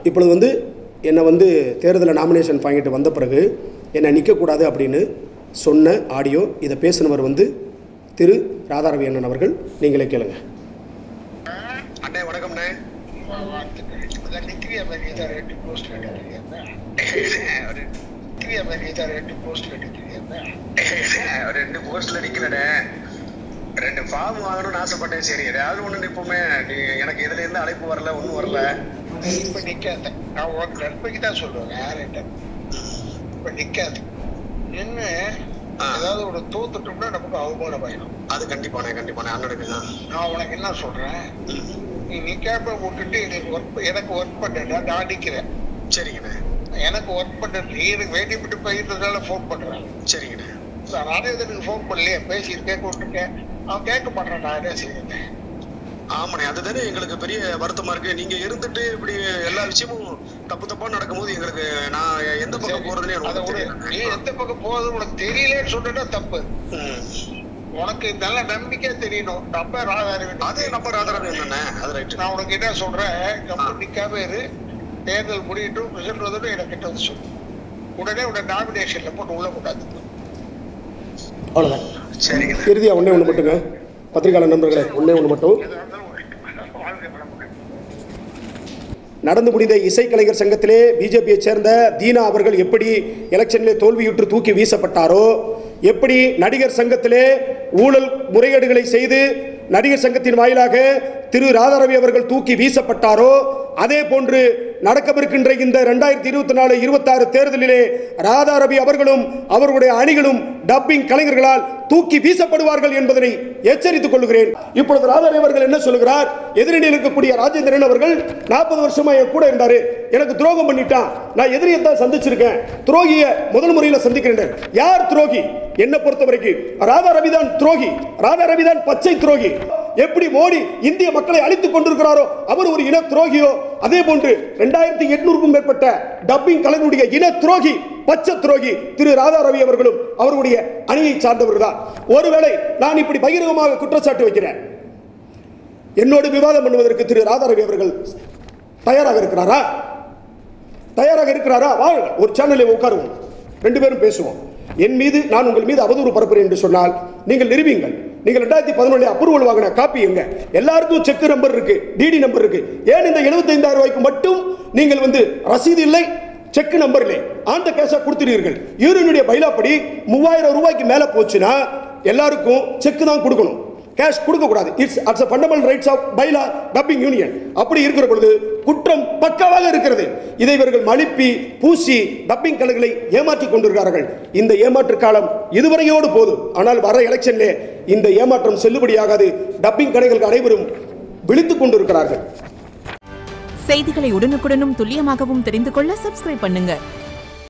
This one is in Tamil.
இப்பொழுது வந்து என்னை வந்து தேர்தலில் நாமினேஷன் வாங்கிட்டு வந்த பிறகு என்னை நிற்கக்கூடாது அப்படின்னு சொன்ன ஆடியோ, இதை பேசினவர் வந்து திரு ராதாரவி அண்ணன் அவர்கள். நீங்களே கேளுங்க. அண்ணே வணக்கம்ண்ணே. ரெண்டு போஸ்ட்ல நிக்கலண்ணே, 2 ஃபார்ம் வாங்கணும்னு ஆசைப்பட்டேன். சரி ஏதாவது ஒண்ணு நிப்போமே, எனக்கு எதுல இருந்து அழைப்பு வரல, ஒன்றும் வரல. இப்ப நிக்காத, நான் உனக்கு நன்மைக்கு தான் சொல்லுவேன். யார்கிட்ட இப்ப நிக்காது நின்று ஏதாவது ஒரு தோத்துட்டோம்னா நமக்கு அவமானம் ஆயிடும். அது கண்டிப்பானே அண்ணனுக்கு தான். நான் உனக்கு என்ன சொல்றேன், நீ நிக்காம விட்டுட்டு எனக்கு ஒர்க் பண்ண, நான் நிக்கிறேன். சரிங்கண்ணே. எனக்கு ஒர்க் பண்ண நீ எனக்கு வேண்டிப்பட்டு போயிட்டதால போன் பண்றேன். சரிங்கண்ணே. நானே எனக்கு போன் பண்ணலையே, பேசியிருக்கேன் கூப்பிட்டுருக்கேன், அவன் கேட்க மாட்டேன். நான் என்ன செய்யறேன்? ஆமாண்ணே, அதுதானே எங்களுக்கு பெரிய வருத்தமா இருக்கு. நீங்க இருந்துட்டு இப்படி எல்லா விஷயமும் தப்பா நடக்கும்போது எங்களுக்கு நான் எந்த பக்கம் போறதுன்னு நீ எந்த பக்கம் போறது உனக்கு தெரியலன்னு சொன்னா தப்பு. உனக்கு நல்ல நம்பிக்கை தெரியணும். நம்ம ராதாரவி, அதே நம்ம ராதாரவி என்னண்ணே, அது ரைட். நான் உனக்கு என்ன சொல்றேன், நிக்காம இரு, தேர்தல் முடியட்டும், ரிசல்ட் வந்து எனக்கு கிட்ட வந்து சொல்லு. உடனே நாமினேஷன்ல போட்டு உள்ள கூடாது. அவ்வளோதான். சரிங்க. இறுதியா ஒண்ணே ஒன்று மட்டுங்க, பத்திரிகையாளர் நண்பர்களே, ஒண்ணே ஒன்று மட்டும். நடந்து முடிந்த இசைக்கலைஞர் சங்கத்திலே பிஜேபியை சேர்ந்த தீனா அவர்கள் எப்படி எலெக்ஷனிலே தோல்வியுற்று தூக்கி வீசப்பட்டாரோ, எப்படி நடிகர் சங்கத்திலே ஊழல் முறைகேடுகளை செய்து நடிகர் சங்கத்தின் வாயிலாக திரு ராதாரவி அவர்கள் தூக்கி வீசப்பட்டாரோ, அதே போன்று நடக்கவிருக்கின்ற இந்த 2024-26 தேர்தலிலே ராதாரவி அவர்களும் அவர்களுடைய அணிகளும் டப்பிங் கலைஞர்களால் தூக்கி வீசப்படுவார்கள் என்பதனை எச்சரித்துக் கொள்கிறேன். இப்பொழுது ராதாரவி அவர்கள் என்ன சொல்கிறார், எதிரணியில் இருக்கக்கூடிய ராஜேந்திரன் அவர்கள் 40 வருஷமா என் கூட இருந்தாரு, எனக்கு துரோகம் பண்ணிட்டான், நான் எதிரியை தான் சந்திச்சிருக்கேன், துரோகிய முதல் முறையில் சந்திக்கிறேன். யார் துரோகி? என்ன பொறுத்த வரைக்கும் ராதாரவி தான் துரோகி, ராதாரவி தான் பச்சை துரோகி. எப்படி மோடி இந்திய மக்களை அழித்துக் கொண்டிருக்கிறாரோ அவர் ஒரு இன துரோகியோ, அதே போன்று 2800க்கும் மேற்பட்ட டப்பிங் கலைஞருடைய இன துரோகி, பச்சை துரோகி திரு ராதாரவி அவர்களும் அவருடைய அணியை சார்ந்தவர்கள் தான். ஒருவேளை நான் இப்படி பகிரங்கமாக குற்றச்சாட்டு வைக்கிறேன், என்னோடு விவாதம் பண்ணுவதற்கு திரு ராதாரவி அவர்கள் தயாராக இருக்கிறாரா? வாங்க ஒரு சேனலில் உட்காருவோம், 2 பேரும் பேசுவோம். என் மீது, நான் உங்கள் மீது அவதூறு பரப்புறேன் என்று சொன்னால் நீங்கள் நிரூபிங்கள். நீங்கள் 2011 அப்ரூவல் வாங்கின காப்பி எங்க? எல்லாருக்கும் செக் நம்பர் இருக்கு, டிடி நம்பர் இருக்கு. ஏன் இந்த 75,000 ரூபாய்க்கு மட்டும் நீங்கள் வந்து ரசீது இல்லை, செக் நம்பர் இல்லை, ஆண்ட கேஷா கொடுத்துறீர்கள்? யூனியனுடைய பைலாப்படி 3000 ரூபாய்க்கு மேல போச்சுன்னா எல்லாருக்கும் செக் தான் கொடுக்கணும், கேஷ் கொடுக்க கூடாது. It's a fundamental rights of பைலா டப்பிங் யூனியன். அப்படி இருக்கிற பொழுது குற்றம் பக்கவாக இருக்கிறது. இதை இவர்கள் மலிப்பி பூசி டப்பிங் கலைஞர்களை ஏமாற்றிக் கொண்டிருக்கிறார்கள். இந்த ஏமாற்று காலம் இதுவரையோடு போதும். ஆனால் வர எலெக்ஷனிலே இந்த ஏமாற்றம் செல்லுபடியாகாது. டப்பிங் கலைஞர்கள் அனைவரும் விழித்துக் கொண்டிருக்கிறார்கள். செய்திகளை உடனுக்குடனும் துல்லியமாகவும் தெரிந்து கொள்ள சப்ஸ்கிரைப் பண்ணுங்க.